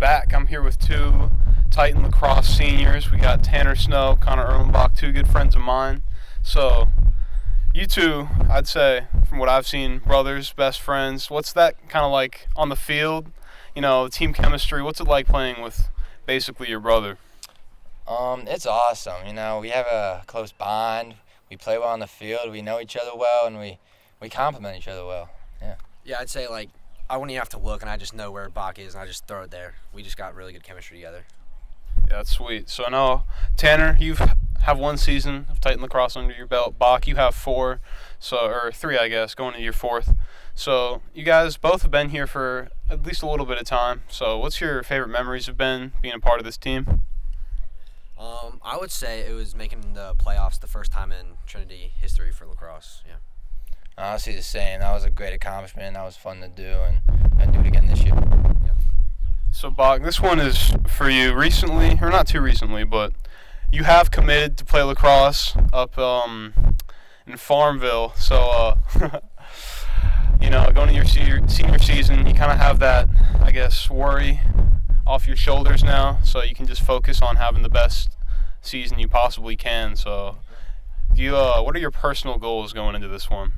back. I'm here with two Titan Lacrosse seniors. We got Tanner Snow, Connor Erlenbach, two good friends of mine. So, you two, I'd say, from what I've seen, brothers, best friends. What's that kind of like on the field? You know, team chemistry. What's it like playing with basically your brother? It's awesome. You know, we have a close bond. We play well on the field. We know each other well, and we complement each other well. Yeah. Yeah, I'd say, like, I wouldn't even have to look, and I just know where Bach is, and I just throw it there. We just got really good chemistry together. Yeah, that's sweet. So now, Tanner, you have one season of Titan Lacrosse under your belt. Bach, you have four, or three, I guess, going into your fourth. So you guys both have been here for at least a little bit of time. So what's your favorite memories have been being a part of this team? I would say it was making the playoffs the first time in Trinity history for lacrosse. Yeah. Honestly, the same. That was a great accomplishment. That was fun to do, and I'd do it again this year. Yep. So, Bach, this one is for you. Recently, or not too recently, but you have committed to play lacrosse up in Farmville. So, you know, going to your senior season, you kind of have that, I guess, worry off your shoulders now, so you can just focus on having the best season you possibly can. So, what are your personal goals going into this one?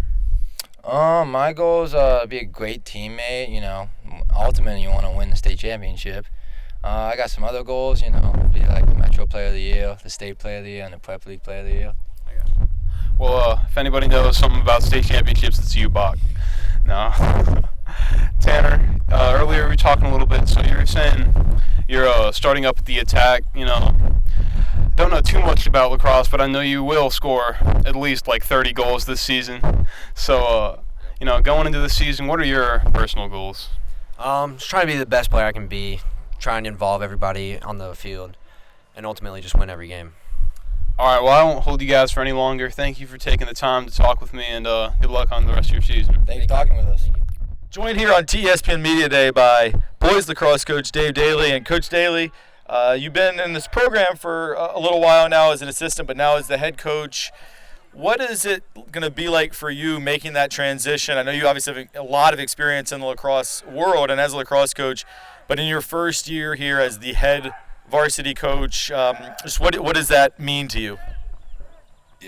My goal is to be a great teammate. You know, ultimately you want to win the state championship. I got some other goals. You know, be like the Metro Player of the Year, the State Player of the Year, and the Prep League Player of the Year. Well, if anybody knows something about state championships, it's you, Bach. No. Tanner, earlier we were talking a little bit, so you were saying you're starting up at the attack. You know, don't know too much about lacrosse, but I know you will score at least like 30 goals this season. So, you know, going into the season, what are your personal goals? Just trying to be the best player I can be, trying to involve everybody on the field, and ultimately just win every game. All right, well, I won't hold you guys for any longer. Thank you for taking the time to talk with me, and good luck on the rest of your season. Thanks for talking with us. Thank you. Joined here on TESPN Media Day by boys lacrosse coach Dave Daly. And Coach Daly, you've been in this program for a little while now as an assistant, but now as the head coach. What is it going to be like for you making that transition? I know you obviously have a lot of experience in the lacrosse world and as a lacrosse coach, but in your first year here as the head varsity coach, just what does that mean to you?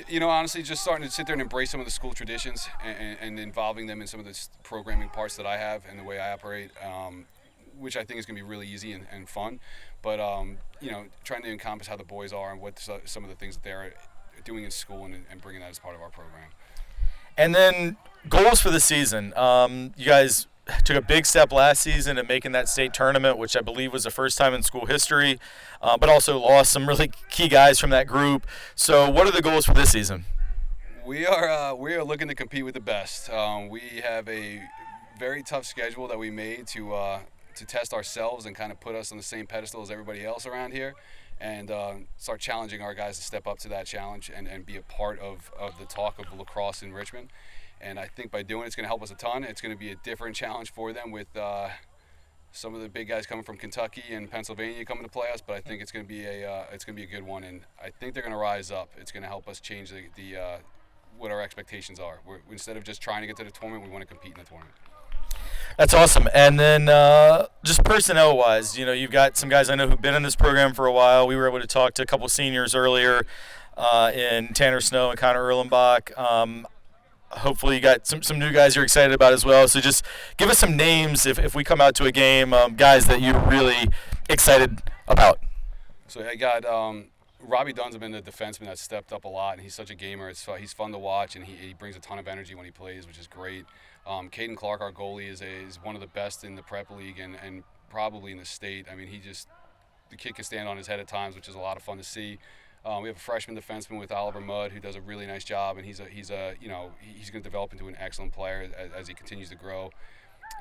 You know, honestly, just starting to sit there and embrace some of the school traditions and involving them in some of the programming parts that I have and the way I operate, which I think is going to be really easy and fun. But, you know, trying to encompass how the boys are and what some of the things that they're doing in school and bringing that as part of our program. And then goals for the season. You guys took a big step last season in making that state tournament, which I believe was the first time in school history, but also lost some really key guys from that group. So what are the goals for this season? We are looking to compete with the best. We have a very tough schedule that we made to test ourselves and kind of put us on the same pedestal as everybody else around here, and start challenging our guys to step up to that challenge and be a part of the talk of lacrosse in Richmond. And I think by doing it, it's going to help us a ton. It's going to be a different challenge for them with some of the big guys coming from Kentucky and Pennsylvania coming to play us. But I think it's going to be a good one, and I think they're going to rise up. It's going to help us change the what our expectations are. Instead of just trying to get to the tournament, we want to compete in the tournament. That's awesome. And then just personnel-wise, you know, you've got some guys I know who've been in this program for a while. We were able to talk to a couple seniors earlier in Tanner Snow and Connor Erlenbach. Hopefully you got some new guys you're excited about as well. So just give us some names if we come out to a game, guys that you're really excited about. So I got Robbie Dunn's been the defenseman that's stepped up a lot, and he's such a gamer. He's fun to watch, and he brings a ton of energy when he plays, which is great. Caiden Clark, our goalie, is one of the best in the Prep League and probably in the state. I mean, the kid can stand on his head at times, which is a lot of fun to see. We have a freshman defenseman with Oliver Mudd who does a really nice job, and he's going to develop into an excellent player as he continues to grow.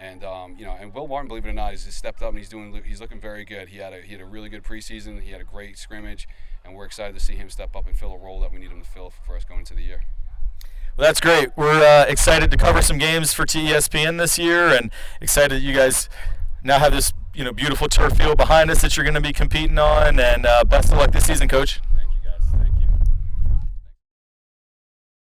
And and Will Martin, believe it or not, has stepped up and he's looking very good. He had a really good preseason. He had a great scrimmage, and we're excited to see him step up and fill a role that we need him to fill for us going into the year. Well, that's great. We're excited to cover some games for TESPN this year, and excited that you guys now have this beautiful turf field behind us that you're going to be competing on. And best of luck this season, Coach.